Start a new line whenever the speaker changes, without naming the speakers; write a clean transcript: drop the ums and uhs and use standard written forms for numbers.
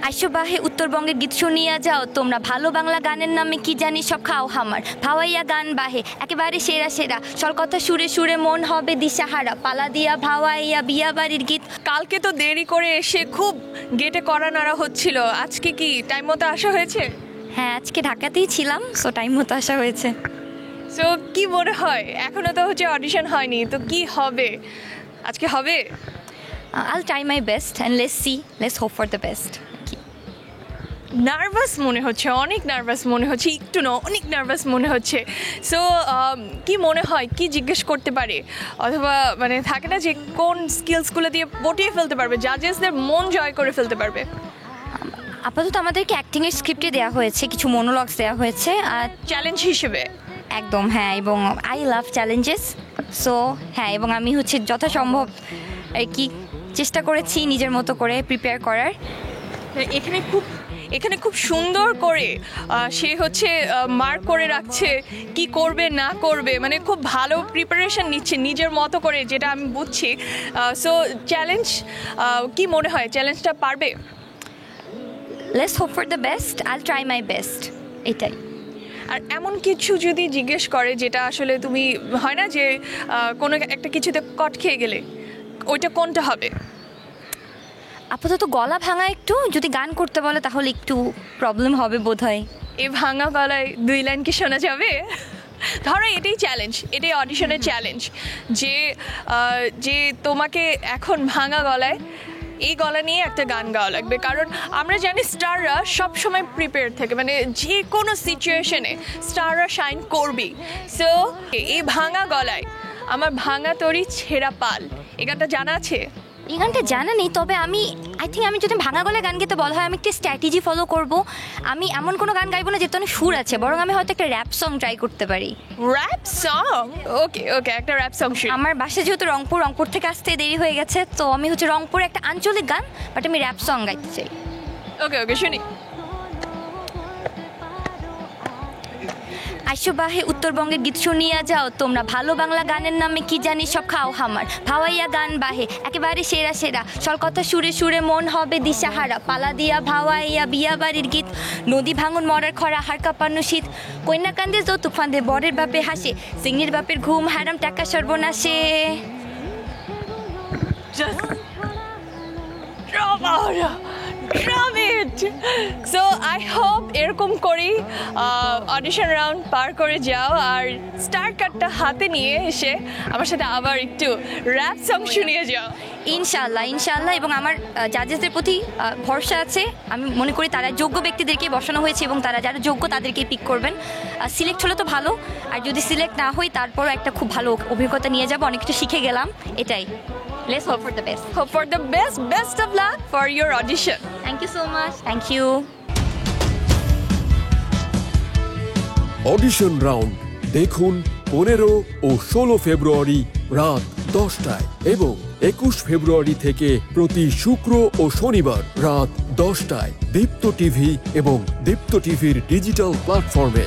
আইসো বাহে উত্তরবঙ্গের গীত শুনিয়া যাও তোমরা, ভালো বাংলা গানের নামে কি জানি সব খাও হামার। ভাওয়াইয়া গান বাহে একেবারে সেরা সেরা, সলকথা সুরে সুরে মন হবে দিশাহারা। পালা দিয়া ভাওয়াইয়া বিয়া বাড়ির গীত।
কালকে তো দেরি করে এসে খুব গেটে কড়া নাড়া হচ্ছিল, আজকে কি টাইম মতো আসা হয়েছে?
হ্যাঁ, আজকে ঢাকাতেই ছিলাম, সো টাইম মতো আসা হয়েছে।
সো কি মনে হয়, এখনো তো হচ্ছে অডিশন হয়নি, তো কি হবে আজকে? হবে?
I'll try my best and let's see, let's hope for the best.
Nervous মনে হচ্ছে, অনেক নার্ভাস মনে হচ্ছে, একটু না অনেক নার্ভাস মনে হচ্ছে। সো কি মনে হয়, কি জিজ্ঞেস করতে পারে, অথবা মানে থাকে না যে কোন স্কিলসগুলো দিয়ে পটিয়ে ফেলতে পারবে, জাজেসদের মন জয় করে ফেলতে পারবে?
আপাতত আমাদেরকে অ্যাক্টিংয়ের স্ক্রিপ্টে দেওয়া হয়েছে, কিছু মনোলগস দেওয়া হয়েছে আর
চ্যালেঞ্জ হিসেবে।
একদম হ্যাঁ, এবং আই লাভ চ্যালেঞ্জেস। সো হ্যাঁ, এবং আমি হচ্ছে যথাসম্ভব আর কি চেষ্টা করেছি নিজের মতো করে প্রিপেয়ার করার।
এখানে খুব সুন্দর করে সে হচ্ছে মার্ক করে রাখছে কি করবে না করবে, মানে খুব ভালো প্রিপারেশন নিচ্ছে নিজের মতো করে, যেটা আমি বুঝছি। সো চ্যালেঞ্জ কি মনে হয়, চ্যালেঞ্জটা পারবে?
Let's hope for the best, আইল ট্রাই মাই বেস্ট, এটাই।
আর এমন কিছু যদি জিজ্ঞেস করে যেটা আসলে তুমি, হয় না যে কোনো একটা কিছুতে কট খেয়ে গেলে, ওইটা কোনটা হবে?
আপাতত গলা ভাঙা, একটু যদি গান করতে বলে তাহলে একটু প্রবলেম হবে বোধহয়।
এই ভাঙা গলায় 2 লাইন কি শোনা যাবে? ধরো এটাই চ্যালেঞ্জ, এটাই অডিশনের চ্যালেঞ্জ, যে তোমাকে এখন ভাঙা গলায় এই গলা নিয়ে একটা গান গাওয়া লাগবে। কারণ আমরা জানি স্টাররা সবসময় প্রিপেয়ার থাকে, মানে যে কোনো সিচুয়েশনে স্টাররা শাইন করবেই। সো এই ভাঙা গলায় আমার ভাঙা তরি ছেঁড়া পাল, এই গানটা জানা আছে?
এই গানটা জানা নেই, তবে আমি আমি যদি ভাঙা গলায় গান গেতে বলা হয় আমি একটা স্ট্র্যাটেজি ফলো করব। আমি এমন কোনো গান গাইবো না যেহেতু অনেক সুর আছে, বরং আমি হয়তো একটা র্যাপ সং ট্রাই করতে পারি।
Rap song? ওকে, একটা র্যাপ সং।
আমার বাসা যেহেতু রংপুর থেকে আসতে দেরি হয়ে গেছে, তো আমি হচ্ছে রংপুর একটা আঞ্চলিক গান, বাট আমি র্যাপ সং গাইতে চাই।
ওকে শুনি।
আইসো বাহে উত্তরবঙ্গের গীত শুনিয়া যাও তোমরা, ভালো বাংলা গানের নামে কি জানি সব খাও হামার। ভাওয়াইয়া গান বাহে একেবারে সেরা সেরা, সলকথা সুরে সুরে মন হবে দিশাহারা। পালা দিয়া ভাওয়াইয়া বিয়া বাড়ির গীত, নদী ভাঙন মরার খরা হাড় কাঁপানো শীত। কন্যা কান্দে যৌতুক ফান্দে বরের বাপে হাসে, সিংড়ির বাপের ঘুম হারাম টাকা সর্বনাশে।
সো আই হোপ এরকম করেই অডিশন রাউন্ড পার করে যাও, আর স্টার কার্ডটা হাতে নিয়ে এসে আমার সাথে আবার একটু র্যাপ সং শুনিয়ে যাও।
ইনশাআল্লাহ। এবং আমার জাজেসদের প্রতি ভরসা আছে, আমি মনে করি তারা যোগ্য ব্যক্তিদেরকে বসানো হয়েছে এবং তারা যারা যোগ্য তাদেরকে পিক করবেন। সিলেক্ট হলে তো ভালো, আর যদি সিলেক্ট না হই তারপরও একটা খুব ভালো অভিজ্ঞতা নিয়ে যাবো, অনেক কিছু শিখে গেলাম, এটাই। Let's hope for the best.
Hope for the best. Best of luck for your audition.
Thank you so much. Thank you.
Audition round দেখুন 15 ও 16 ফেব্রুয়ারি রাত 10টায় এবং 21 ফেব্রুয়ারি থেকে প্রতি শুক্র ও শনিবার রাত 10টায় দীপ্ত টিভি এবং দীপ্ত টিভির ডিজিটাল প্ল্যাটফর্মে।